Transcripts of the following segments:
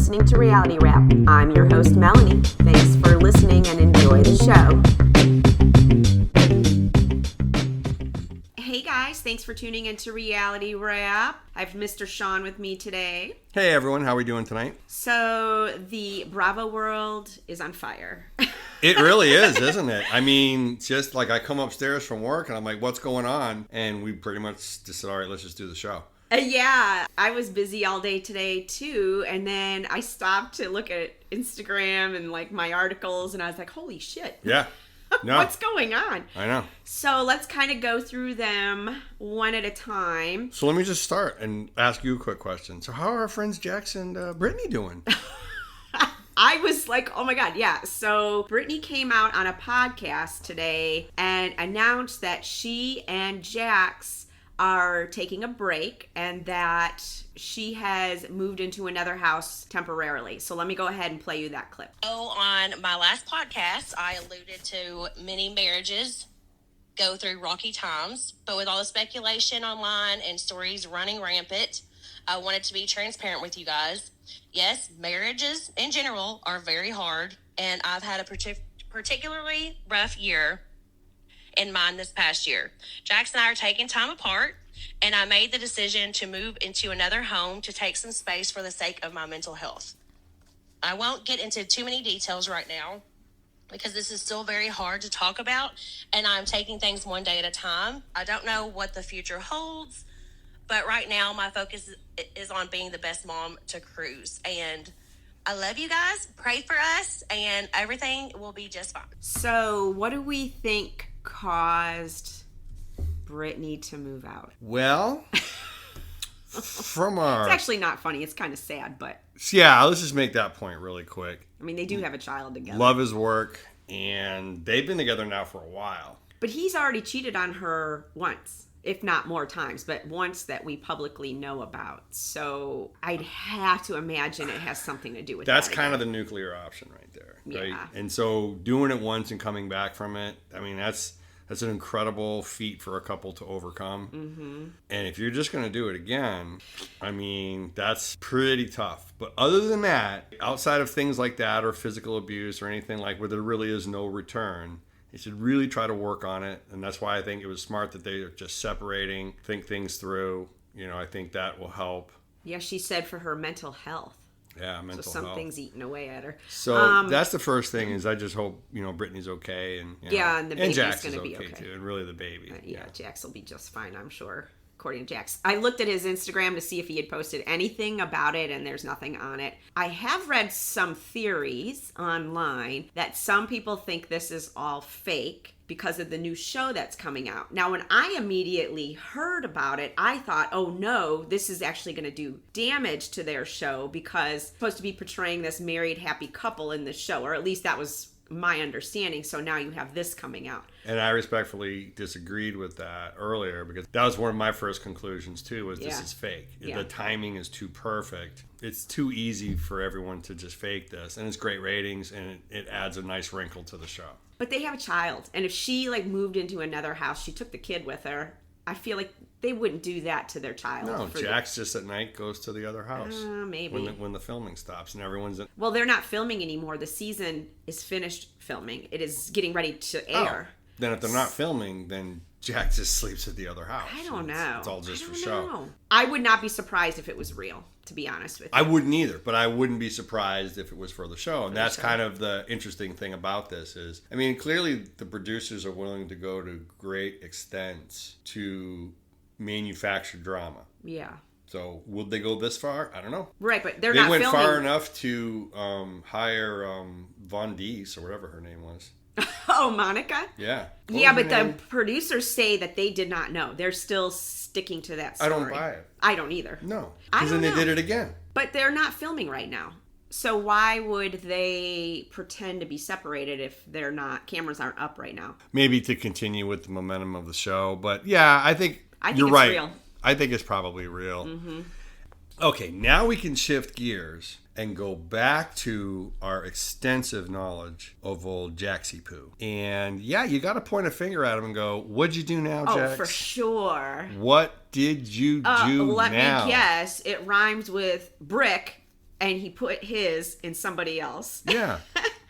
listening to Reality Wrap. I'm your host, Melanie. Thanks for listening and enjoy the show. Hey guys, thanks for tuning into Reality Wrap. I have Mr. Sean with me today. Hey everyone, how are we doing tonight? So the Bravo world is on fire. It really is, isn't it? I mean, just like I come upstairs from work and I'm like, what's going on? And we pretty much just said, all right, let's just do the show. Yeah, I was busy all day today too, and then I stopped to look at Instagram and like my articles, and I was like, holy shit. Yeah. No. What's going on? I know. So let's kind of go through them one at a time. So let me just start and ask you a quick question. So how are our friends Jax and Britney doing? I was like, oh my God, yeah. So Britney came out on a podcast today and announced that she and Jax are taking a break and that she has moved into another house temporarily. So let me go ahead and play you that clip. Oh, on my last podcast, I alluded to many marriages go through rocky times, but with all the speculation online and stories running rampant, I wanted to be transparent with you guys. Yes, marriages in general are very hard, and I've had a particularly rough year in mine this past year. Jax and I are taking time apart, and I made the decision to move into another home to take some space for the sake of my mental health. I won't get into too many details right now because this is still very hard to talk about, and I'm taking things one day at a time. I don't know what the future holds, but right now my focus is on being the best mom to Cruz. And I love you guys. Pray for us, and everything will be just fine. So what do we think caused Britney to move out? Well, from our... It's actually not funny. It's kind of sad, but... Yeah, let's just make that point really quick. I mean, they do have a child together. Love his work, and they've been together now for a while. But he's already cheated on her once, if not more times, but once that we publicly know about. So I'd have to imagine it has something to do with That's that kind again. of the nuclear option right there, right? Yeah. And so doing it once and coming back from it, I mean, that's an incredible feat for a couple to overcome. Mm-hmm. And if you're just going to do it again, I mean, that's pretty tough. But other than that, outside of things like that or physical abuse or anything like where there really is no return, you should really try to work on it. And that's why I think it was smart that they are just separating, think things through. You know, I think that will help. Yeah, she said for her mental health. Yeah, mental So health. something's eating away at her. So that's the first thing is I just hope, you know, Brittany's okay. And and the baby's Jax going is to be okay too. And really the baby. Yeah, Jax will be just fine, I'm sure. According to Jax. I looked at his Instagram to see if he had posted anything about it, and there's nothing on it. I have read some theories online that some people think this is all fake because of the new show that's coming out. Now, when I immediately heard about it, I thought, oh no, this is actually going to do damage to their show because it's supposed to be portraying this married, happy couple in the show, or at least that was my understanding. So now you have this coming out. And I respectfully disagreed with that earlier because that was one of my first conclusions too, was this Yeah. is fake. Yeah. The timing is too perfect. It's too easy for everyone to just fake this. And it's great ratings and it adds a nice wrinkle to the show. But they have a child. And if she like moved into another house, she took the kid with her, I feel like they wouldn't do that to their child. No, Jax just at night goes to the other house. Maybe. When the filming stops and everyone's in... Well, they're not filming anymore. The season is finished filming. It is getting ready to air. Oh, then if they're not filming, then Jax just sleeps at the other house. I don't know. It's all just I for don't show. know. I would not be surprised if it was real, to be honest with you. I wouldn't either, but I wouldn't be surprised if it was for the show. And that's kind of the interesting thing about this is, I mean, clearly the producers are willing to go to great extents to manufacture drama. Yeah. So would they go this far? I don't know. Right, but they're they not went filming. far enough to hire Von Dees or whatever her name was. Oh, Monica? Yeah. Yeah, but the producers say that they did not know. They're still sticking to that story. I don't buy it. I don't either. No. I Because don't then they know. did it again. But they're not filming right now. So why would they pretend to be separated if they're not, cameras aren't up right now? Maybe to continue with the momentum of the show. But yeah, I think you're it's right. real. I think it's probably real. Mm-hmm. Okay, now we can shift gears and go back to our extensive knowledge of old Jaxie Poo. And yeah, you got to point a finger at him and go, what'd you do now, Jax? Oh, for sure. What did you do Let now? me guess. It rhymes with brick and he put his in somebody else. Yeah.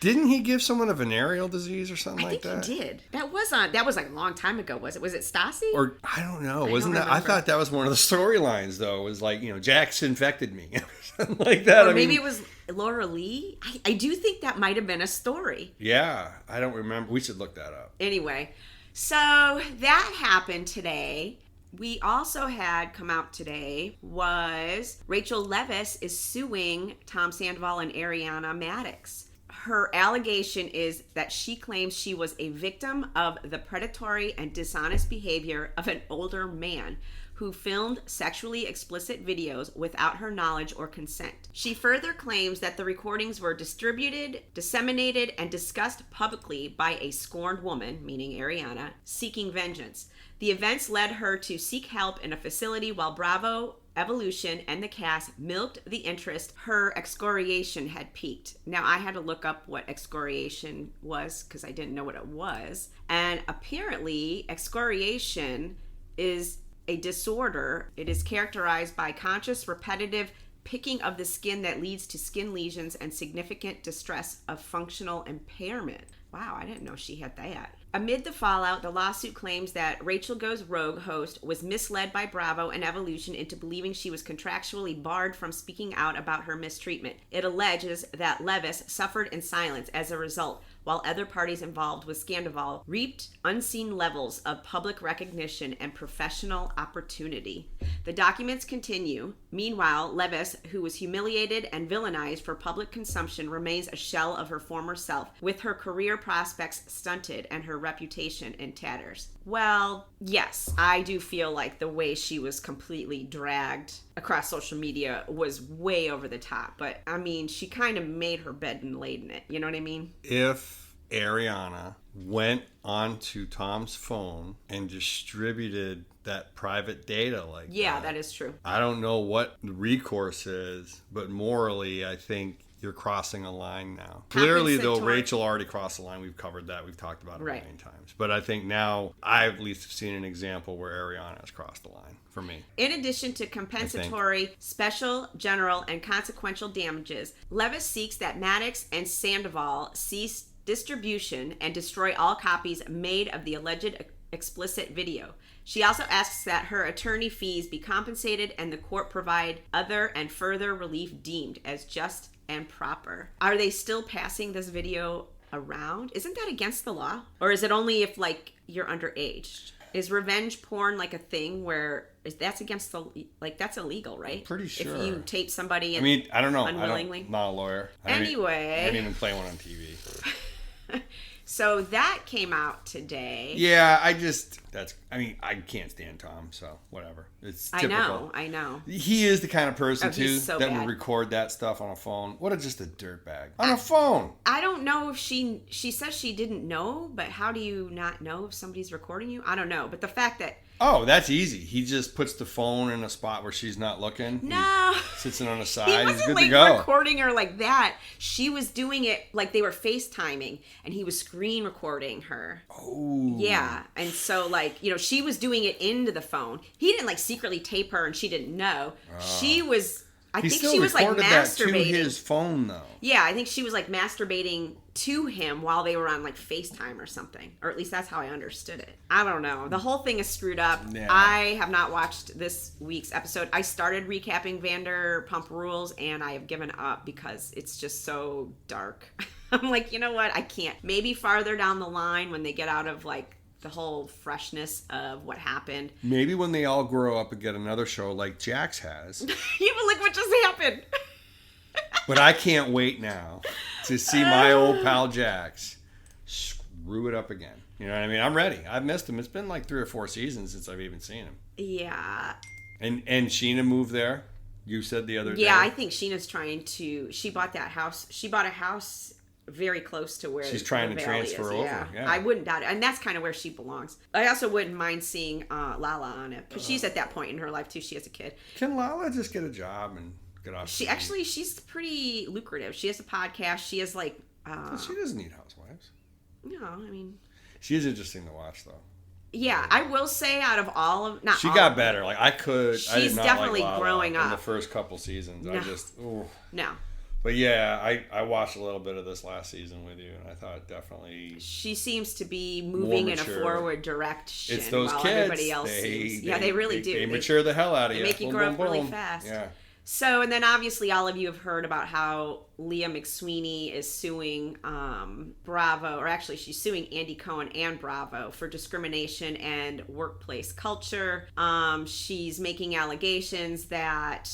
Didn't he give someone a venereal disease or something like that? I think he did. That was like a long time ago, was it? Was it Stassi? Or, I don't know. I remember. thought that was one of the storylines, though. It was like, Jax infected me. Something like that. Or maybe it was Laura Lee. I do think that might have been a story. Yeah. I don't remember. We should look that up. Anyway, so that happened today. We also had come out today was Rachel Leviss is suing Tom Sandoval and Ariana Madix. Her allegation is that she claims she was a victim of the predatory and dishonest behavior of an older man who filmed sexually explicit videos without her knowledge or consent. She further claims that the recordings were distributed, disseminated, and discussed publicly by a scorned woman, meaning Ariana, seeking vengeance. The events led her to seek help in a facility while Bravo, Evolution, and the cast milked the interest. Her excoriation had peaked. Now, I had to look up what excoriation was because I didn't know what it was. And apparently, excoriation is a disorder. It is characterized by conscious, repetitive picking of the skin that leads to skin lesions and significant distress of functional impairment. Wow, I didn't know she had that. Amid the fallout, the lawsuit claims that Rachel Goes Rogue host was misled by Bravo and Evolution into believing she was contractually barred from speaking out about her mistreatment. It alleges that Leviss suffered in silence as a result, while other parties involved with Sandoval reaped unseen levels of public recognition and professional opportunity. The documents continue. Meanwhile, Leviss, who was humiliated and villainized for public consumption, remains a shell of her former self, with her career prospects stunted and her reputation in tatters. Well, yes, I do feel like the way she was completely dragged across social media was way over the top. But, I mean, she kind of made her bed and laid in it. You know what I mean? If Ariana went onto Tom's phone and distributed that private data like that is true. I don't know what the recourse is, but morally, I think you're crossing a line now. Clearly, though, Rachel already crossed the line. We've covered that. We've talked about it a million times. But I think now I've at least seen an example where Ariana has crossed the line for me. In addition to compensatory, special, general, and consequential damages, Leviss seeks that Madix and Sandoval cease distribution and destroy all copies made of the alleged explicit video. She also asks that her attorney fees be compensated and the court provide other and further relief deemed as just and proper. Are they still passing this video around? Isn't that against the law? Or is it only if, like, you're underage? Is revenge porn like a thing where that's against the, like, that's illegal, right? I'm pretty sure. If you tape somebody I mean, I don't know. unwillingly. I'm not a lawyer. Anyway. I didn't even play one on TV. So that came out today. Yeah, I can't stand Tom, so whatever. It's typical. I know. He is the kind of person, too, so that bad. would record that stuff on a phone. What just a dirtbag. On a phone! I don't know if she says she didn't know, but how do you not know if somebody's recording you? I don't know. But the fact that... Oh, that's easy. He just puts the phone in a spot where she's not looking. No. Sits it on the side. He wasn't He's good like to go. recording her like that. She was doing it like they were FaceTiming and he was screen recording her. Oh. Yeah. And so like, she was doing it into the phone. He didn't like secretly tape her and she didn't know. She was... I think she was like masturbating. That to his phone, though. Yeah, I think she was like masturbating to him while they were on like FaceTime or something. Or at least that's how I understood it. I don't know. The whole thing is screwed up. Yeah. I have not watched this week's episode. I started recapping Vanderpump Rules and I have given up because it's just so dark. I'm like, you know what? I can't. Maybe farther down the line when they get out of like the whole freshness of what happened. Maybe when they all grow up and get another show like Jax has. Yeah, but look what just happened. But I can't wait now to see my old pal Jax screw it up again. You know what I mean? I'm ready. I've missed him. It's been like 3 or 4 seasons since I've even seen him. Yeah. And Sheena moved there. You said the other day. Yeah, I think Sheena's trying to. She bought that house. She bought a house very close to where she's trying to transfer over. Yeah. I wouldn't doubt it, and that's kind of where she belongs. I also wouldn't mind seeing Lala on it because she's at that point in her life too. She has a kid. Can Lala just get a job and get off? She's pretty lucrative. She has a podcast. She has like. She doesn't need housewives. No, I mean. She is interesting to watch though. Yeah, I will say out of all of she got better. Like I did not definitely like Lala growing up in the first couple seasons. No. I just No, But yeah, I watched a little bit of this last season with you, and I thought definitely she seems to be moving in a forward direction. It's those while kids. Everybody else seems. Yeah, they really do. They mature the hell out of you. They make you grow up really fast. Yeah. So, and then obviously all of you have heard about how Leah McSweeney is suing Bravo, or actually she's suing Andy Cohen and Bravo for discrimination and workplace culture. She's making allegations that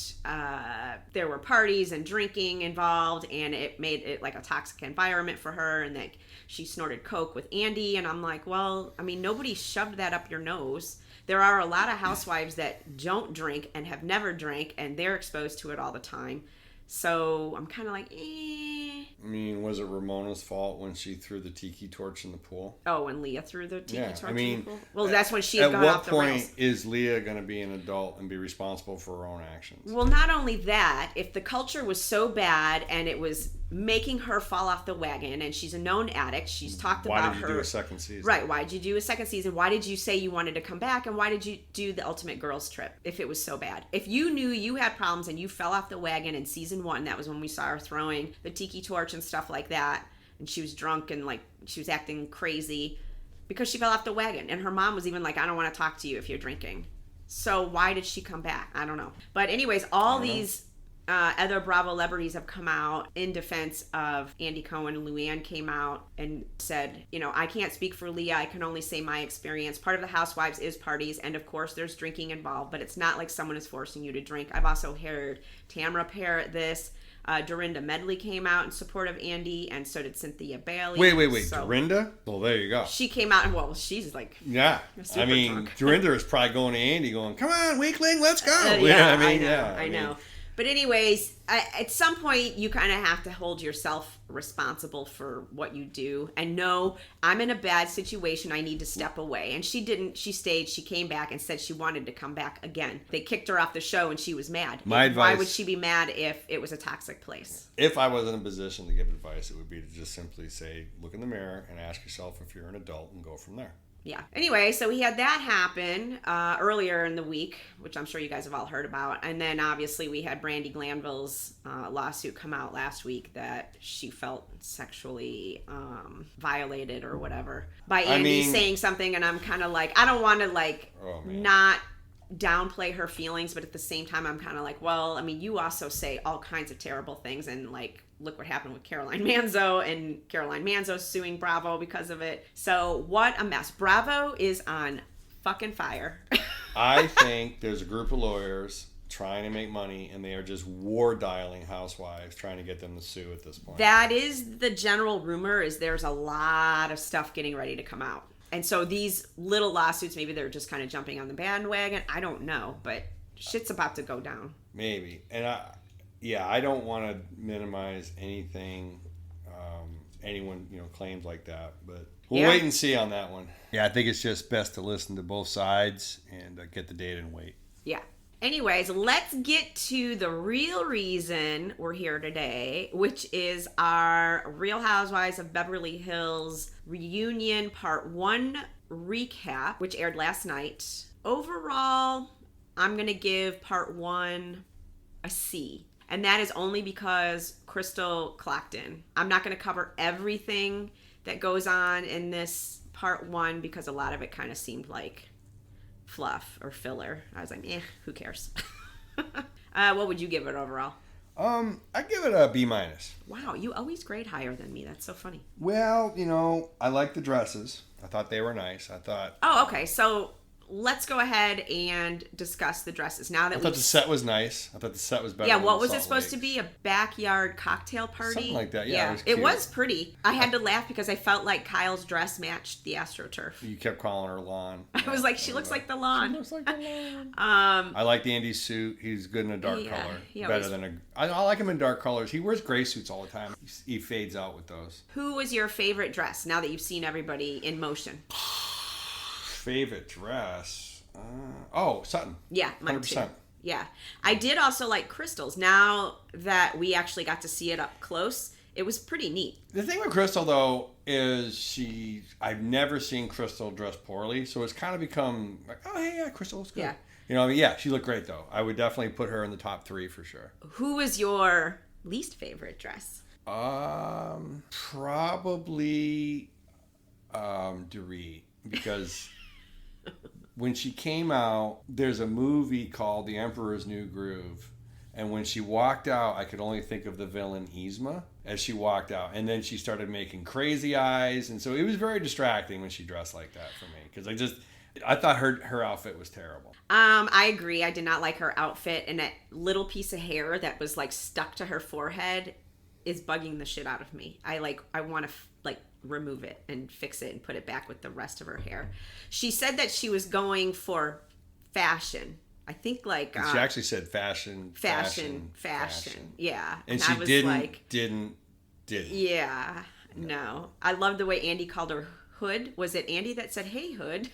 there were parties and drinking involved, and it made it like a toxic environment for her, and that she snorted coke with Andy. And I'm like, well, I mean, nobody shoved that up your nose. There are a lot of housewives that don't drink and have never drank, and they're exposed to it all the time. So I'm kind of like, eh. I mean, was it Ramona's fault when she threw the tiki torch in the pool? Oh, when Leah threw the tiki torch in the pool? Well, that's when she had gone off the rails. At what point is Leah going to be an adult and be responsible for her own actions? Well, not only that, if the culture was so bad and it was making her fall off the wagon, and she's a known addict, she's talked about her... Why did you do a second season? Right, why did you do a second season? Why did you say you wanted to come back? And why did you do the Ultimate Girls Trip if it was so bad? If you knew you had problems and you fell off the wagon in season 1, that was when we saw her throwing the tiki torch and stuff like that, and she was drunk and like she was acting crazy because she fell off the wagon, and her mom was even like, I don't want to talk to you if you're drinking. So why did she come back? I don't know. But anyways, all these other Bravo celebrities have come out in defense of Andy Cohen. Luann came out and said, you know, I can't speak for Leah. I can only say my experience. Part of the Housewives is parties, and of course there's drinking involved, but it's not like someone is forcing you to drink. I've also heard Tamra parrot this. Dorinda Medley came out in support of Andy, and so did Cynthia Bailey. Wait. So, Dorinda? Well, there you go. She came out, and well, she's like... Yeah. I mean, drunk. Dorinda is probably going to Andy going, come on, weakling, let's go. I know. But anyways, at some point, you kind of have to hold yourself responsible for what you do and know, I'm in a bad situation. I need to step away. And she didn't. She stayed. She came back and said she wanted to come back again. They kicked her off the show and she was mad. Why would she be mad if it was a toxic place? If I was in a position to give advice, it would be to just simply say, look in the mirror and ask yourself if you're an adult and go from there. Yeah. Anyway, so we had that happen earlier in the week, which I'm sure you guys have all heard about. And then obviously we had Brandi Glanville's lawsuit come out last week that she felt sexually violated or whatever by Andy saying something. And I'm kind of like, I don't want to not downplay her feelings, but at the same time, I'm kind of like, well, I mean, you also say all kinds of terrible things, and like, look what happened with Caroline Manzo, and Caroline Manzo's suing Bravo because of it. So what a mess. Bravo is on fucking fire. I think there's a group of lawyers trying to make money, and they are just war dialing housewives, trying to get them to sue at this point. That is the general rumor, is there's a lot of stuff getting ready to come out. And so these little lawsuits, maybe they're just kind of jumping on the bandwagon. I don't know, but shit's about to go down. Maybe. And I don't want to minimize anything, anyone, claims like that, but we'll wait and see on that one. Yeah, I think it's just best to listen to both sides and get the data and wait. Yeah. Anyways, let's get to the real reason we're here today, which is our Real Housewives of Beverly Hills reunion part 1 recap, which aired last night. Overall, I'm going to give part 1 a C. And that is only because Crystal clocked in. I'm not going to cover everything that goes on in this part 1 because a lot of it kind of seemed like fluff or filler. I was like, who cares? What would you give it overall? I give it a B-. Wow, you always grade higher than me. That's so funny. Well, I like the dresses. I thought they were nice. Oh, okay. So let's go ahead and discuss the dresses. Now that I thought the set was nice. I thought the set was better. Yeah, what was it supposed to be? A backyard cocktail party? Something like that. Yeah, it was pretty. I had to laugh because I felt like Kyle's dress matched the AstroTurf. You kept calling her lawn. I was like, she looks like the lawn. She looks like the lawn. I like Andy's suit. He's good in a dark color. Better than I like him in dark colors. He wears gray suits all the time. He fades out with those. Who was your favorite dress now that you've seen everybody in motion? Favorite dress? Sutton. Yeah, mine 100%. too. Yeah. I did also like Crystal's. Now that we actually got to see it up close, it was pretty neat. The thing with Crystal, though, is I've never seen Crystal dress poorly, so it's kind of become like, oh, hey, yeah, Crystal looks good. Yeah. She looked great, though. I would definitely put her in the top 3 for sure. Who was your least favorite dress? Probably Dorit, because when she came out, there's a movie called The Emperor's New Groove, and when she walked out, I could only think of the villain Yzma as she walked out, and then she started making crazy eyes, and so it was very distracting when she dressed like that for me, because I thought her outfit was terrible. I agree. I did not like her outfit, and that little piece of hair that was like stuck to her forehead is bugging the shit out of me. I want to remove it and fix it and put it back with the rest of her hair. She said that she was going for fashion. I think she actually said fashion. Yeah. And she I was didn't. Yeah. No. I love the way Andy called her Hood. Was it Andy that said, "Hey, Hood"?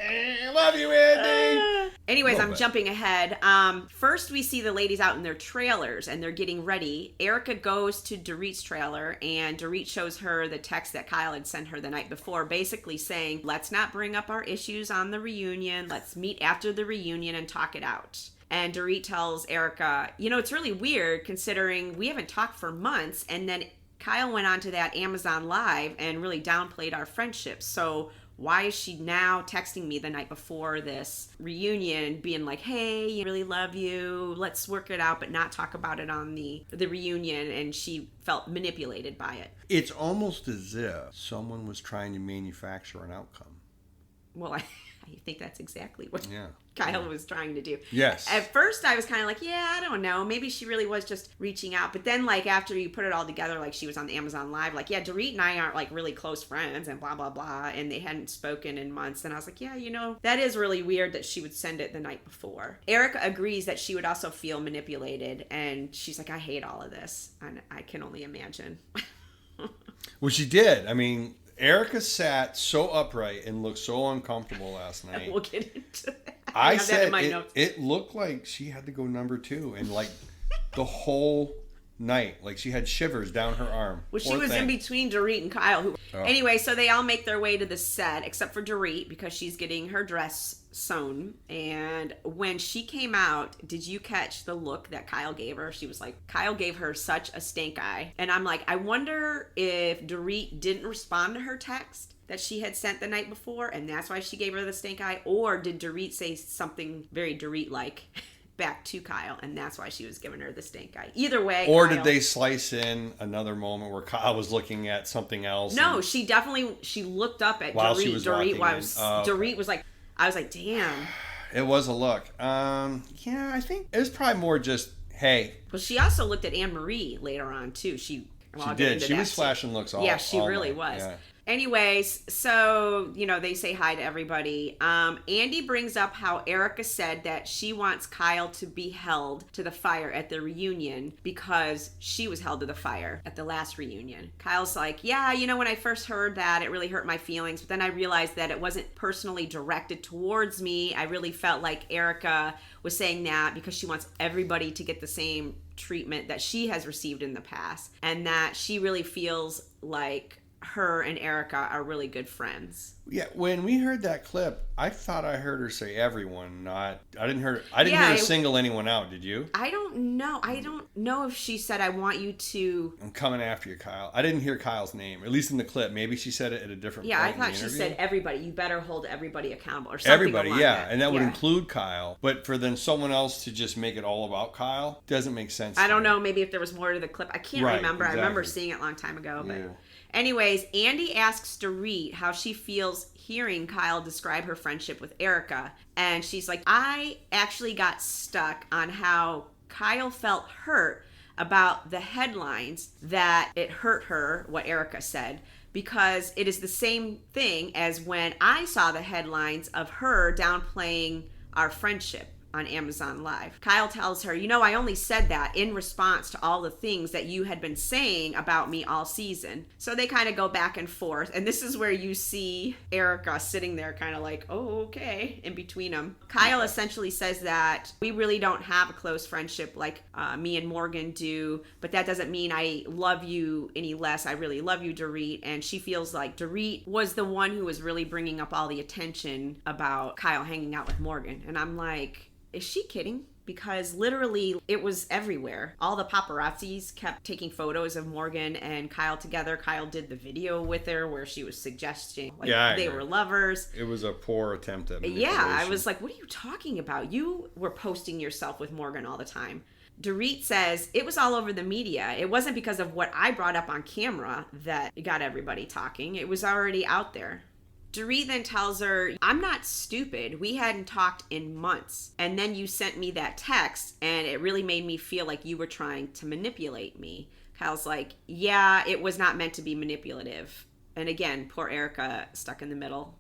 I love you, Andy. Anyways, I'm jumping ahead. First, we see the ladies out in their trailers, and they're getting ready. Erica goes to Dorit's trailer, and Dorit shows her the text that Kyle had sent her the night before, basically saying, let's not bring up our issues on the reunion. Let's meet after the reunion and talk it out. And Dorit tells Erica, it's really weird considering we haven't talked for months, and then Kyle went on to that Amazon Live and really downplayed our friendship. So why is she now texting me the night before this reunion being like, hey, I really love you, let's work it out, but not talk about it on the reunion? And she felt manipulated by it. It's almost as if someone was trying to manufacture an outcome. Well, I think that's exactly what Kyle was trying to do. Yes. At first, I was kind of like, I don't know. Maybe she really was just reaching out. But then, after you put it all together, she was on the Amazon Live, Dorit and I aren't, really close friends and blah, blah, blah. And they hadn't spoken in months. And I was like, that is really weird that she would send it the night before. Erica agrees that she would also feel manipulated. And she's like, I hate all of this. And I can only imagine. Well, she did. I mean, Erica sat so upright and looked so uncomfortable last night. We'll get into that. I said it looked like she had to go number 2, and the whole night, she had shivers down her arm. Well, she was in between Dorit and Kyle. Anyway, so they all make their way to the set, except for Dorit, because she's getting her dress sewn. And when she came out, did you catch the look that Kyle gave her? She was like, Kyle gave her such a stink eye. And I'm like, I wonder if Dorit didn't respond to her text that she had sent the night before, and that's why she gave her the stink eye, or did Dorit say something very Dorit-like back to Kyle, and that's why she was giving her the stink eye? Either way, or did they slice in another moment where Kyle was looking at something else? No, she looked up at Dorit. Dorit was like, I was like, damn. It was a look. I think it was probably more just, hey. Well, she also looked at Annemarie later on too. She did. She was flashing looks all. Yeah, she all really night. was. Yeah. Anyways, so, they say hi to everybody. Andy brings up how Erica said that she wants Kyle to be held to the fire at the reunion because she was held to the fire at the last reunion. Kyle's like, when I first heard that, it really hurt my feelings. But then I realized that it wasn't personally directed towards me. I really felt like Erica was saying that because she wants everybody to get the same treatment that she has received in the past. And that she really feels like her and Erica are really good friends. Yeah, when we heard that clip, I thought I heard her say everyone, I didn't hear her single anyone out, did you? I don't know. I don't know if she said, I want you to... I'm coming after you, Kyle. I didn't hear Kyle's name, at least in the clip. Maybe she said it at a different point. I thought she said everybody. You better hold everybody accountable or something. Everybody, and that would include Kyle. But for then someone else to just make it all about Kyle doesn't make sense. I don't know. Maybe if there was more to the clip. I can't remember. Exactly. I remember seeing it a long time ago. But anyways, Andy asks Dorit how she feels hearing Kyle describe her friendship with Erica. And she's like, I actually got stuck on how Kyle felt hurt about the headlines that it hurt her, what Erica said, because it is the same thing as when I saw the headlines of her downplaying our friendship on Amazon Live. Kyle tells her, I only said that in response to all the things that you had been saying about me all season. So they kind of go back and forth. And this is where you see Erica sitting there kind of like, oh, okay, in between them. Kyle essentially says that we really don't have a close friendship like me and Morgan do, but that doesn't mean I love you any less. I really love you, Dorit. And she feels like Dorit was the one who was really bringing up all the attention about Kyle hanging out with Morgan. And I'm like, is she kidding? because literally it was everywhere. All the paparazzis kept taking photos of Morgan and Kyle together. Kyle did the video with her where she was suggesting they were lovers. It was a poor attempt at manipulation. Yeah, I was like, what are you talking about? You were posting yourself with Morgan all the time. Dorit says, it was all over the media. It wasn't because of what I brought up on camera that got everybody talking. It was already out there. Dorit then tells her, I'm not stupid. We hadn't talked in months. And then you sent me that text, and it really made me feel like you were trying to manipulate me. Kyle's like, yeah, it was not meant to be manipulative. And again, poor Erica stuck in the middle.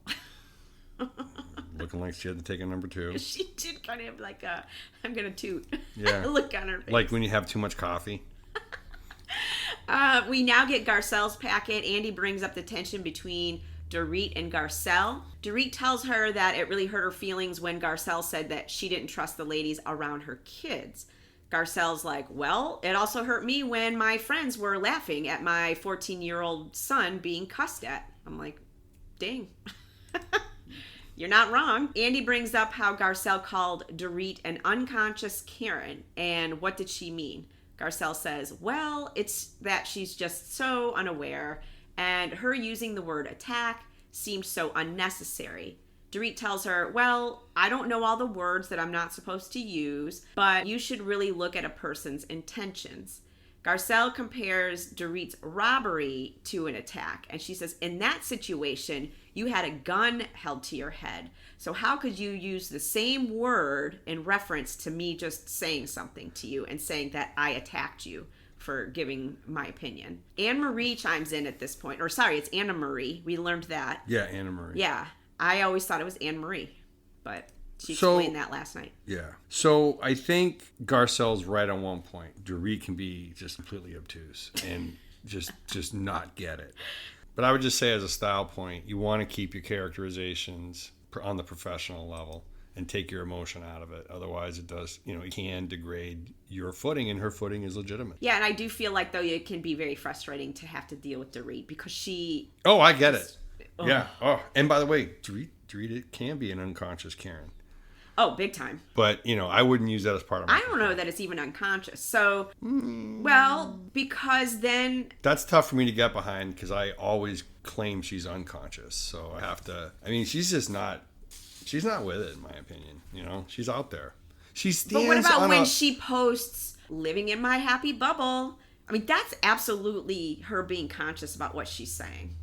Looking like she had to take a number 2. She did kind of like a, I'm going to toot. Yeah. Look on her face. Like when you have too much coffee. We now get Garcelle's packet. Andy brings up the tension between Dorit and Garcelle. Dorit tells her that it really hurt her feelings when Garcelle said that she didn't trust the ladies around her kids. Garcelle's like, well, it also hurt me when my friends were laughing at my 14-year-old son being cussed at. I'm like, dang. You're not wrong. Andy brings up how Garcelle called Dorit an unconscious Karen, and what did she mean? Garcelle says, well, it's that she's just so unaware, and her using the word attack seemed so unnecessary. Dorit tells her, well, I don't know all the words that I'm not supposed to use, but you should really look at a person's intentions. Garcelle compares Dorit's robbery to an attack, and she says, in that situation, you had a gun held to your head. So how could you use the same word in reference to me just saying something to you and saying that I attacked you for giving my opinion? Annemarie chimes in at this point. Or sorry, it's Annemarie. We learned that. Yeah, Annemarie. Yeah. I always thought it was Annemarie, but she explained that last night. Yeah. So I think Garcelle's right on one point. Dorit can be just completely obtuse and just not get it. But I would just say as a style point, you want to keep your characterizations on the professional level and take your emotion out of it. Otherwise, it does, it can degrade your footing, and her footing is legitimate. Yeah, and I do feel like, though, it can be very frustrating to have to deal with Dorit because she... Oh, I get it. Yeah. Oh, and by the way, Dorit it can be an unconscious Karen. Oh, big time. But, I wouldn't use that as part of my... I don't know that it's even unconscious. So, well, because then... That's tough for me to get behind because I always claim she's unconscious. So I have to... I mean, she's just not... She's not with it, in my opinion. She's out there. She stands. But what about when she posts living in my happy bubble? I mean, that's absolutely her being conscious about what she's saying.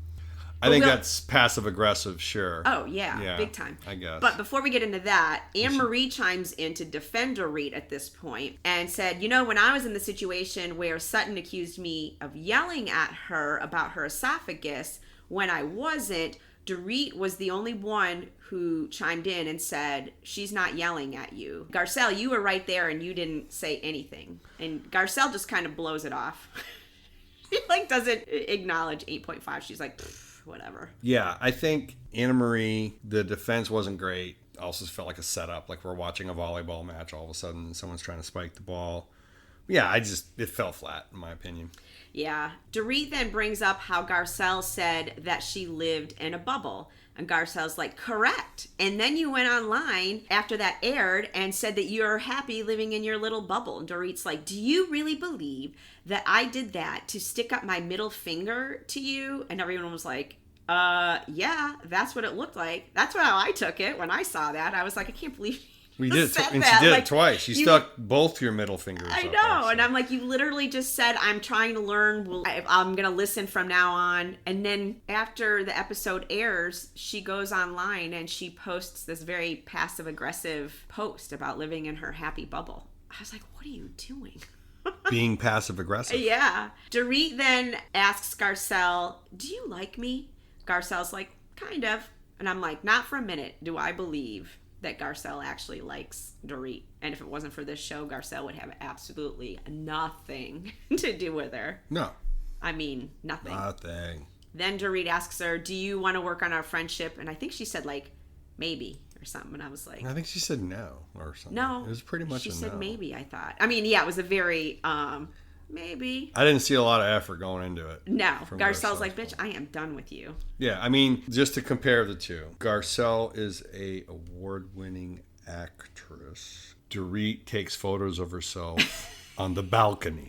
I think that's passive aggressive, sure. Oh, yeah, big time. I guess. But before we get into that, Annemarie chimes in to defend Dorit at this point and said, when I was in the situation where Sutton accused me of yelling at her about her esophagus when I wasn't, Dorit was the only one who chimed in and said, she's not yelling at you. Garcelle, you were right there and you didn't say anything. And Garcelle just kind of blows it off. She doesn't acknowledge 8.5. She's like, whatever. Yeah, I think Annemarie, the defense wasn't great. Also felt like a setup, like we're watching a volleyball match. All of a sudden, someone's trying to spike the ball. Yeah, it fell flat, in my opinion. Yeah. Dorit then brings up how Garcelle said that she lived in a bubble. And Garcelle's like, correct. And then you went online after that aired and said that you're happy living in your little bubble. And Dorit's like, do you really believe that I did that to stick up my middle finger to you? And everyone was like, yeah, that's what it looked like. That's how I took it when I saw that. I was like, I can't believe we did, and she did it twice. She stuck both your middle fingers. I know, and I'm like, you literally just said, I'm trying to learn. I'm going to listen from now on. And then after the episode airs, she goes online and she posts this very passive-aggressive post about living in her happy bubble. I was like, what are you doing? Being passive-aggressive. Yeah. Dorit then asks Garcelle, do you like me? Garcelle's like, kind of. And I'm like, not for a minute do I believe that Garcelle actually likes Dorit. And if it wasn't for this show, Garcelle would have absolutely nothing to do with her. No. I mean, nothing. Nothing. Then Dorit asks her, do you want to work on our friendship? And I think she said, maybe or something. And I was like... I think she said no or something. No. It was pretty much she a no. She said maybe, I thought. I mean, yeah, it was a very... maybe. I didn't see a lot of effort going into it. No. Garcelle's like, bitch, I am done with you. Yeah, I mean, just to compare the two, Garcelle is a award-winning actress. Dorit takes photos of herself on the balcony.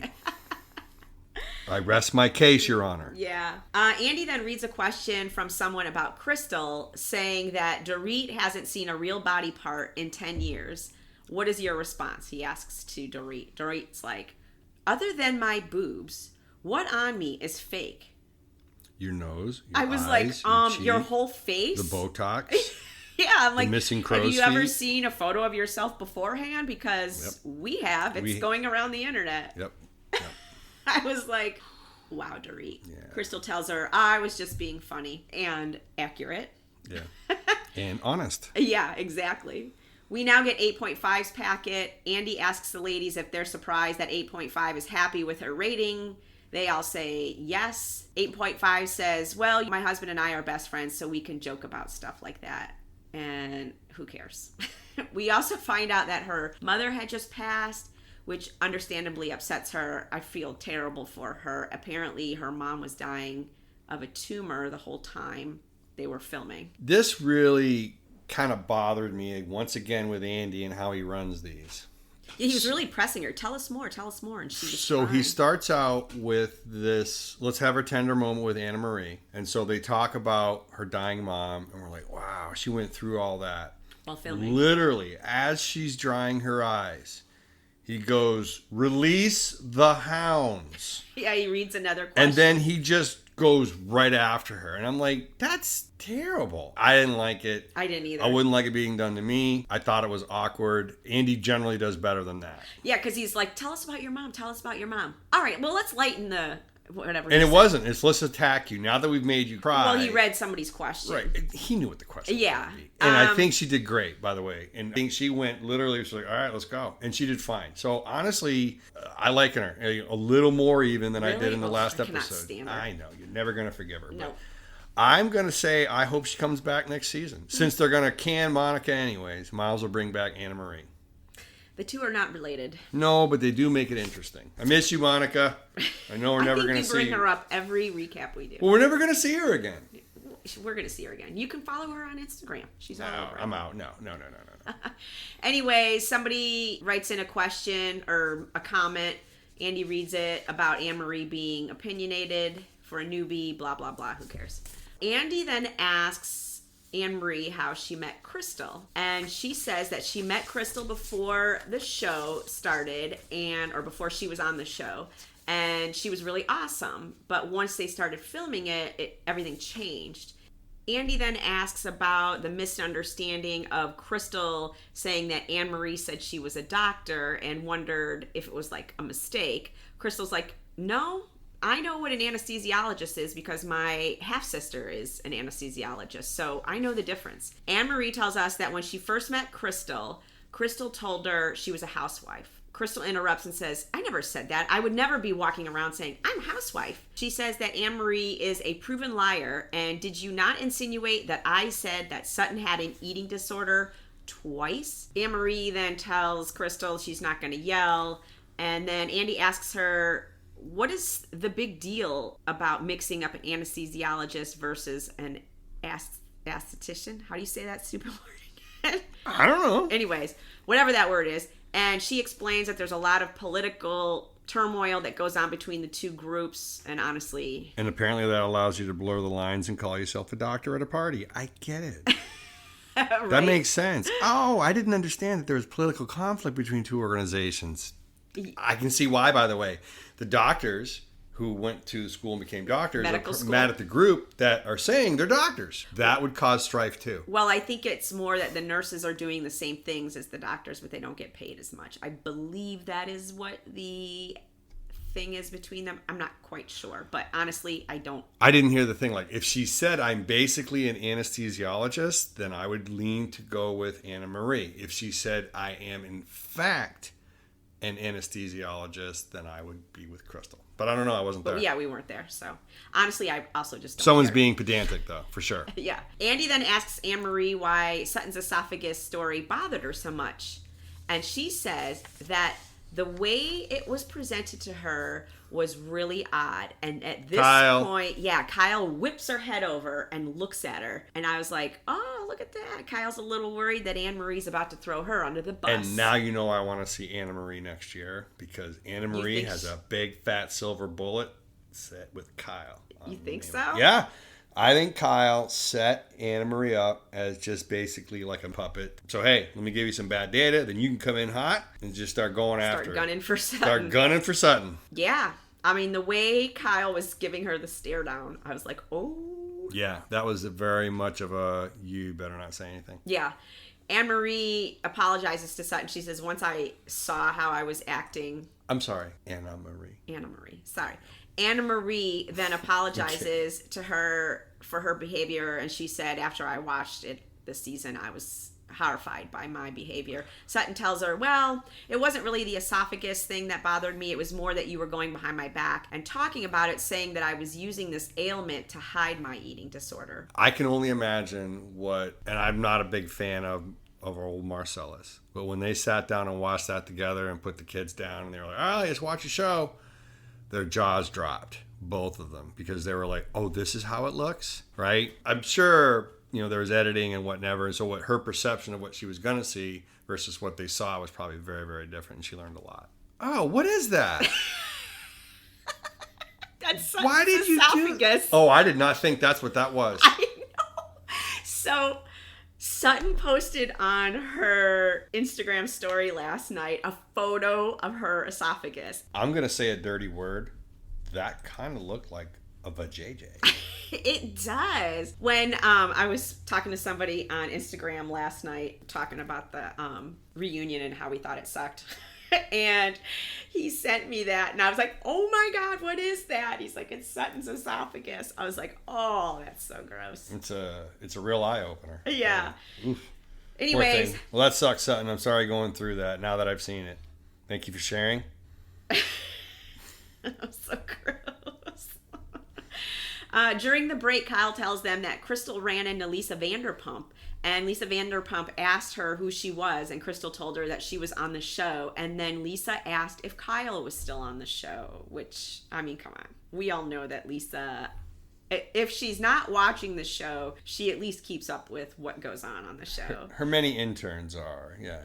I rest my case, Your Honor. Yeah. Andy then reads a question from someone about Crystal, saying that Dorit hasn't seen a real body part in 10 years. What is your response? He asks to Dorit. Dorit's like, other than my boobs, what on me is fake? Your nose, your I was eyes, like, your your cheek, whole face? the Botox. Yeah, I'm like, missing have crow's you ever feet? seen a photo of yourself beforehand? Because we have. It's going around the internet. Yep. I was like, wow, Dorit. Yeah. Crystal tells her, I was just being funny and accurate. Yeah. And honest. Yeah, exactly. We now get 8.5's packet. Andy asks the ladies if they're surprised that 8.5 is happy with her rating. They all say yes. 8.5 says, well, my husband and I are best friends, so we can joke about stuff like that. And who cares? We also find out that her mother had just passed, which understandably upsets her. I feel terrible for her. Apparently, her mom was dying of a tumor the whole time they were filming. This really kind of bothered me once again with Andy and how he runs these. Yeah, he was really pressing her. Tell us more. And she was So fine. he starts out with this, let's have a tender moment with Annemarie. And so they talk about her dying mom, and we're like, wow, she went through all that. While filming. Literally, as she's drying her eyes, he goes, release the hounds. Yeah, he reads another question. And then he just goes right after her. And I'm like, that's terrible. I didn't like it. I didn't either. I wouldn't like it being done to me. I thought it was awkward. Andy generally does better than that. Yeah, because he's like, tell us about your mom. All right, well, let's lighten the whatever. And it wasn't. It's let's attack you. Now that we've made you cry. Well, he read somebody's question. Right. He knew what the question Yeah. would be. And I think she did great, by the way. And I think she went literally, she's like, all right, let's go. And she did fine. So honestly, I like her a little more even than I did in the last I cannot episode. stand her. I know. You're never going to forgive her. No. But I'm going to say I hope she comes back next season. Since they're going to can Monica anyways, Miles will bring back Annemarie. The two are not related. No, but they do make it interesting. I miss you, Monica. I know we're never going to see I think we bring her up every recap we do. Well, we're never going to see her again. We're going to see her again. You can follow her on Instagram. She's all over. I'm out. No. Anyway, somebody writes in a question or a comment. Andy reads it about Annemarie being opinionated for a newbie, blah, blah, blah. Who cares? Andy then asks Annemarie how she met Crystal. And she says that she met Crystal before the show started or before she was on the show. And she was really awesome. But once they started filming it, everything changed. Andy then asks about the misunderstanding of Crystal saying that Annemarie said she was a doctor and wondered if it was like a mistake. Crystal's like, no, I know what an anesthesiologist is because my half-sister is an anesthesiologist, so I know the difference. Annemarie tells us that when she first met Crystal, Crystal told her she was a housewife. Crystal interrupts and says, I never said that. I would never be walking around saying, I'm a housewife. She says that Annemarie is a proven liar, and did you not insinuate that I said that Sutton had an eating disorder twice? Annemarie then tells Crystal she's not going to yell, and then Andy asks her, what is the big deal about mixing up an anesthesiologist versus an esthetician? How do you say that stupid word? I don't know. Anyways, whatever that word is. And she explains that there's a lot of political turmoil that goes on between the two groups. And honestly... And apparently that allows you to blur the lines and call yourself a doctor at a party. I get it. Right? That makes sense. Oh, I didn't understand that there was political conflict between two organizations. I can see why, by the way. The doctors who went to school and became doctors Medical are school. mad at the group that are saying they're doctors. That would cause strife too. Well, I think it's more that the nurses are doing the same things as the doctors, but they don't get paid as much. I believe that is what the thing is between them. I'm not quite sure, but honestly, I don't. I didn't hear the thing. Like, if she said I'm basically an anesthesiologist, then I would lean to go with Annemarie. If she said I am in fact an anesthesiologist, then I would be with Crystal. But I don't know. I wasn't there. But yeah, we weren't there. So honestly, I also just don't Someone's care. being pedantic, though, for sure. Yeah. Andy then asks Annemarie why Sutton's esophagus story bothered her so much. And she says that The way it was presented to her was really odd. And at this point, Kyle whips her head over and looks at her. And I was like, oh, look at that. Kyle's a little worried that Annemarie's about to throw her under the bus. And now you know I want to see Annemarie next year because Annemarie has a big fat silver bullet set with Kyle. You think so? Yeah. I think Kyle set Annemarie up as just basically like a puppet. So, hey, let me give you some bad data. Then you can come in hot and just start going after it. Start gunning for Sutton. Start gunning for Sutton. Yeah. I mean, the way Kyle was giving her the stare down, I was like, oh. Yeah, that was very much of a, you better not say anything. Yeah. Annemarie apologizes to Sutton. She says, once I saw how I was acting. I'm sorry, Annemarie. Sorry. Annemarie then apologizes to her for her behavior, and she said, after I watched it this season, I was horrified by my behavior. Sutton tells her, well, it wasn't really the esophagus thing that bothered me. It was more that you were going behind my back and talking about it, saying that I was using this ailment to hide my eating disorder. I can only imagine and I'm not a big fan of old Marcellus, but when they sat down and watched that together and put the kids down and they were like, all right, let's watch a show, their jaws dropped, both of them, because they were like, oh, this is how it looks, right? I'm sure, there was editing and whatever, and so what her perception of what she was going to see versus what they saw was probably very, very different, and she learned a lot. Oh, what is that? That's Why did you esophagus. Oh, I did not think that's what that was. I know. So Sutton posted on her Instagram story last night a photo of her esophagus. I'm going to say a dirty word. That kind of looked like a vajayjay. It does. When I was talking to somebody on Instagram last night, talking about the reunion and how we thought it sucked. And he sent me that, and I was like, oh my God, what is that? He's like, it's Sutton's esophagus. I was like, oh, that's so gross. It's a real eye-opener. Yeah. Oof. Anyways. Well, that sucks, Sutton. I'm sorry going through that now that I've seen it. Thank you for sharing. So gross. During the break, Kyle tells them that Crystal ran into Lisa Vanderpump, and Lisa Vanderpump asked her who she was, and Crystal told her that she was on the show, and then Lisa asked if Kyle was still on the show, which, I mean, come on. We all know that Lisa, if she's not watching the show, she at least keeps up with what goes on the show. Her many interns are, yeah.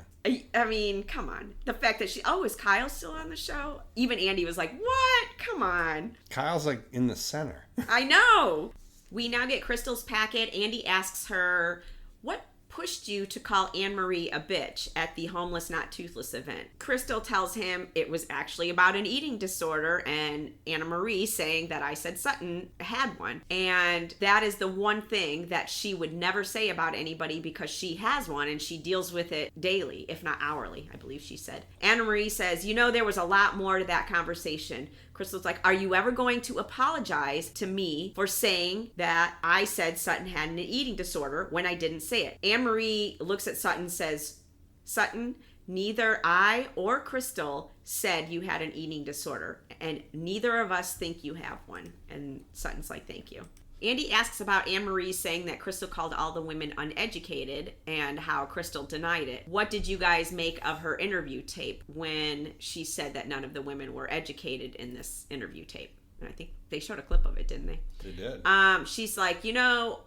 I mean, come on. The fact that is Kyle still on the show? Even Andy was like, what? Come on. Kyle's like in the center. I know. We now get Crystal's packet. Andy asks her, what pushed you to call Annemarie a bitch at the Homeless Not Toothless event? Crystal tells him it was actually about an eating disorder, and Annemarie saying that I said Sutton had one. And that is the one thing that she would never say about anybody because she has one and she deals with it daily, if not hourly, I believe she said. Annemarie says, there was a lot more to that conversation. Crystal's like, are you ever going to apologize to me for saying that I said Sutton had an eating disorder when I didn't say it? Annemarie looks at Sutton and says, Sutton, neither I or Crystal said you had an eating disorder, and neither of us think you have one. And Sutton's like, thank you. Andy asks about Annemarie saying that Crystal called all the women uneducated and how Crystal denied it. What did you guys make of her interview tape when she said that none of the women were educated in this interview tape? And I think they showed a clip of it, didn't they? They did. She's like,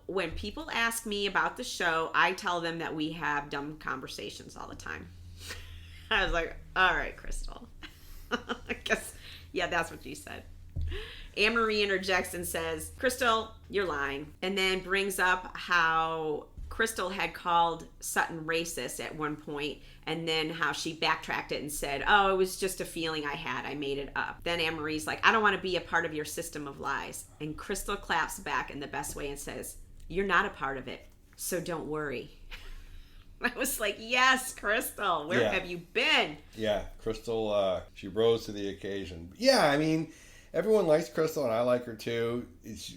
when people ask me about the show, I tell them that we have dumb conversations all the time. I was like, all right, Crystal. I guess, yeah, that's what you said. Annemarie interjects and says, Crystal, you're lying. And then brings up how Crystal had called Sutton racist at one point, and then how she backtracked it and said, oh, it was just a feeling I had. I made it up. Then Anne-Marie's like, I don't want to be a part of your system of lies. And Crystal claps back in the best way and says, you're not a part of it, so don't worry. I was like, yes, Crystal, where have you been? Yeah, Crystal, she rose to the occasion. Yeah, I mean, everyone likes Crystal, and I like her too.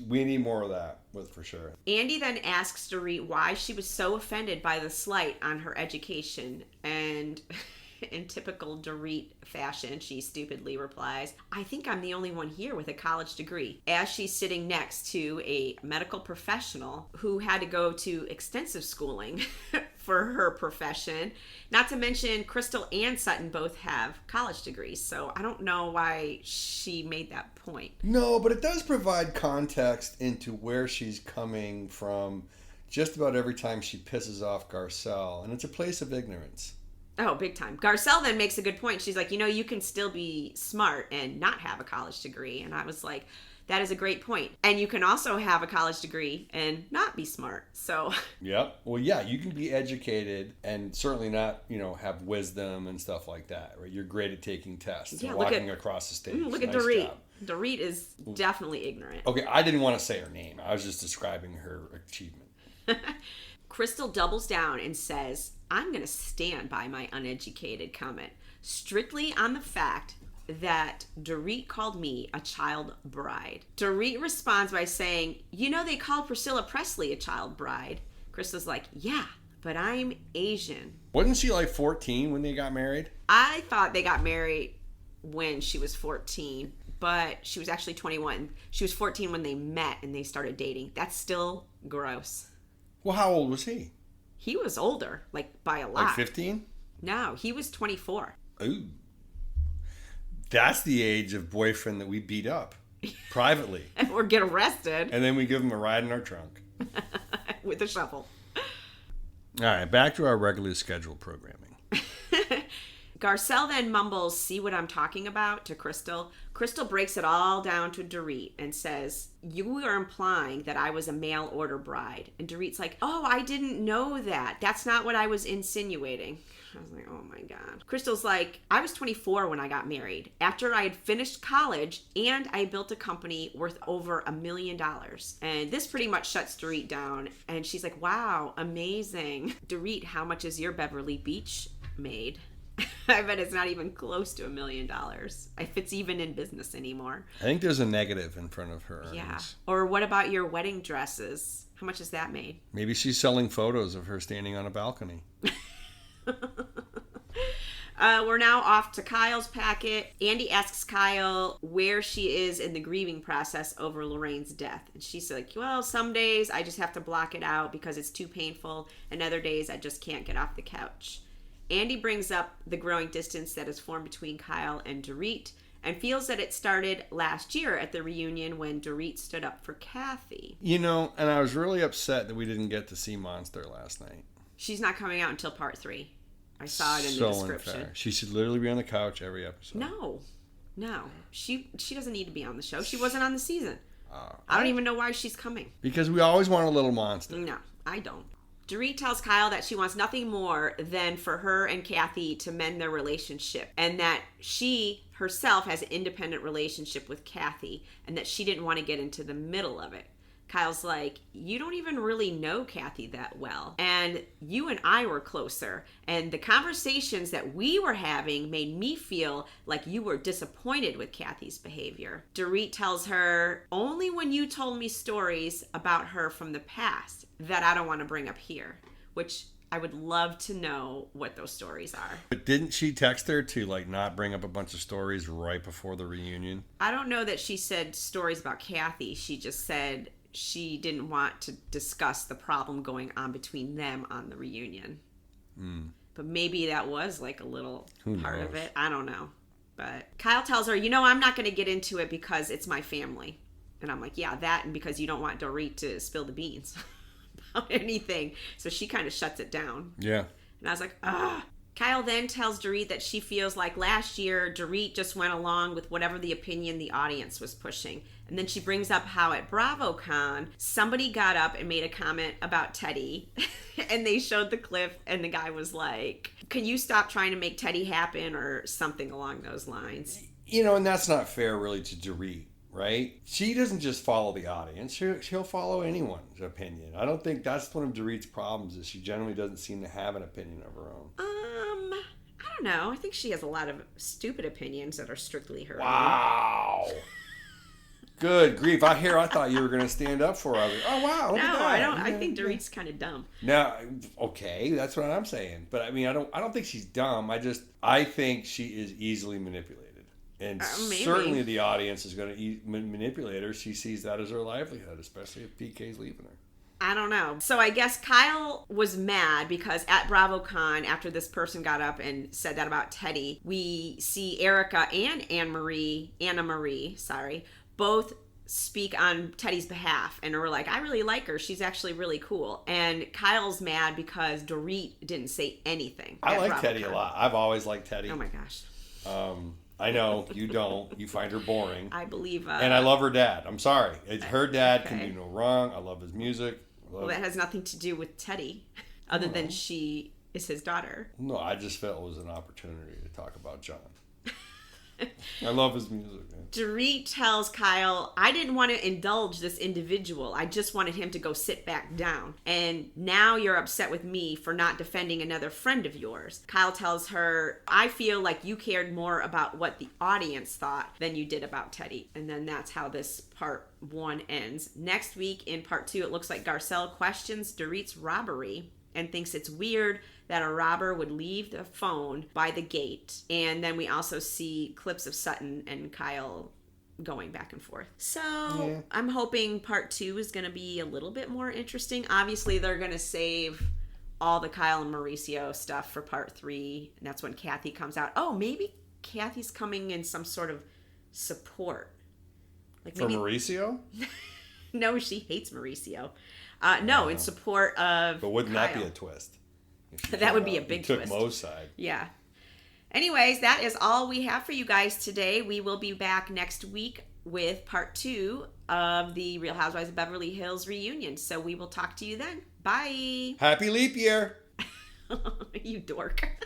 We need more of that, for sure. Andy then asks Dorit why she was so offended by the slight on her education. And in typical Dorit fashion, she stupidly replies, I think I'm the only one here with a college degree, as she's sitting next to a medical professional who had to go to extensive schooling for her profession. Not to mention, Crystal and Sutton both have college degrees, so I don't know why she made that point. No, but it does provide context into where she's coming from just about every time she pisses off Garcelle, and it's a place of ignorance. Oh, big time. Garcelle then makes a good point. She's like, you can still be smart and not have a college degree. And I was like, that is a great point. And you can also have a college degree and not be smart. So. Yep. Well, yeah, you can be educated and certainly not, have wisdom and stuff like that, right? You're great at taking tests and walking across the stage. Look at Dorit. Job. Dorit is definitely ignorant. Okay, I didn't want to say her name. I was just describing her achievement. Crystal doubles down and says, I'm going to stand by my uneducated comment, strictly on the fact that Dorit called me a child bride. Dorit responds by saying, they called Priscilla Presley a child bride. Crystal's like, yeah, but I'm Asian. Wasn't she like 14 when they got married? I thought they got married when she was 14, but she was actually 21. She was 14 when they met and they started dating. That's still gross. Well, how old was he? He was older, like by a lot. Like 15? No, he was 24. Ooh. That's the age of boyfriend that we beat up privately. Or get arrested. And then we give him a ride in our trunk. With a shovel. All right, back to our regularly scheduled programming. Garcelle then mumbles, see what I'm talking about, to Crystal. Crystal breaks it all down to Dorit and says, you are implying that I was a mail order bride. And Dorit's like, oh, I didn't know that. That's not what I was insinuating. I was like, oh my God. Crystal's like, I was 24 when I got married, after I had finished college and I built a company worth over $1 million. And this pretty much shuts Dorit down. And she's like, wow, amazing. Dorit, how much is your Beverly Beach made? I bet it's not even close to $1 million, if it's even in business anymore. I think there's a negative in front of her earnings. Yeah. Or what about your wedding dresses? How much is that made? Maybe she's selling photos of her standing on a balcony. We're now off to Kyle's packet. Andy asks Kyle where she is in the grieving process over Lorraine's death. And she's like, well, some days I just have to block it out because it's too painful. And other days I just can't get off the couch. Andy brings up the growing distance that has formed between Kyle and Dorit and feels that it started last year at the reunion when Dorit stood up for Kathy. And I was really upset that we didn't get to see Monster last night. She's not coming out until part 3. I saw it in the description. Unfair. She should literally be on the couch every episode. No. She doesn't need to be on the show. She wasn't on the season. I don't even know why she's coming. Because we always want a little Monster. No, I don't. Dorit tells Kyle that she wants nothing more than for her and Kathy to mend their relationship, and that she herself has an independent relationship with Kathy, and that she didn't want to get into the middle of it. Kyle's like, you don't even really know Kathy that well, and you and I were closer, and the conversations that we were having made me feel like you were disappointed with Kathy's behavior. Dorit tells her, only when you told me stories about her from the past that I don't want to bring up here, which I would love to know what those stories are. But didn't she text her to not bring up a bunch of stories right before the reunion? I don't know that she said stories about Kathy. She just said she didn't want to discuss the problem going on between them on the reunion. But maybe that was a little part of it. I don't know. But Kyle tells her, I'm not going to get into it because it's my family. And I'm like, yeah, that, and because you don't want Dorit to spill the beans about anything. So she kind of shuts it down. Yeah. And I was like, ah. Kyle then tells Dorit that she feels like last year Dorit just went along with whatever the opinion the audience was pushing. And then she brings up how at BravoCon, somebody got up and made a comment about Teddy. And they showed the clip and the guy was like, can you stop trying to make Teddy happen, or something along those lines. And that's not fair really to Dorit, right? She doesn't just follow the audience. She'll follow anyone's opinion. I don't think that's one of Dorit's problems, is she generally doesn't seem to have an opinion of her own. I don't know. I think she has a lot of stupid opinions that are strictly her Wow. Good grief. I thought you were going to stand up for her. I was like, oh, wow. Look at that. I don't. I think Dorit's kind of dumb. Now, okay, that's what I'm saying. But I don't think she's dumb. I think she is easily manipulated. And certainly the audience is going to manipulate her. She sees that as her livelihood, especially if PK's leaving her. I don't know. So I guess Kyle was mad because at BravoCon, after this person got up and said that about Teddy, we see Erica and Annemarie, both speak on Teddy's behalf, and we're like, I really like her. She's actually really cool. And Kyle's mad because Dorit didn't say anything. I like Teddy a lot. I've always liked Teddy. Oh my gosh. I know you don't. You find her boring. I believe. And I love her dad. I'm sorry. Her dad can do no wrong. I love his music. Well, that has nothing to do with Teddy, other than she is his daughter. No, I just felt it was an opportunity to talk about John. I love his music. Man. Dorit tells Kyle, I didn't want to indulge this individual. I just wanted him to go sit back down. And now you're upset with me for not defending another friend of yours. Kyle tells her, I feel like you cared more about what the audience thought than you did about Teddy. And then that's how this part 1 ends. Next week in part 2, it looks like Garcelle questions Dorit's robbery and thinks it's weird that a robber would leave the phone by the gate. And then we also see clips of Sutton and Kyle going back and forth. So I'm hoping part 2 is going to be a little bit more interesting. Obviously, they're going to save all the Kyle and Mauricio stuff for part 3. And that's when Kathy comes out. Oh, maybe Kathy's coming in some sort of support. Like maybe... For Mauricio? No, she hates Mauricio. No, in support of But wouldn't Kyle. That be a twist? That would be a big twist. Took Mo's side. Yeah. Anyways, that is all we have for you guys today. We will be back next week with part 2 of the Real Housewives of Beverly Hills reunion. So we will talk to you then. Bye. Happy leap year. You dork.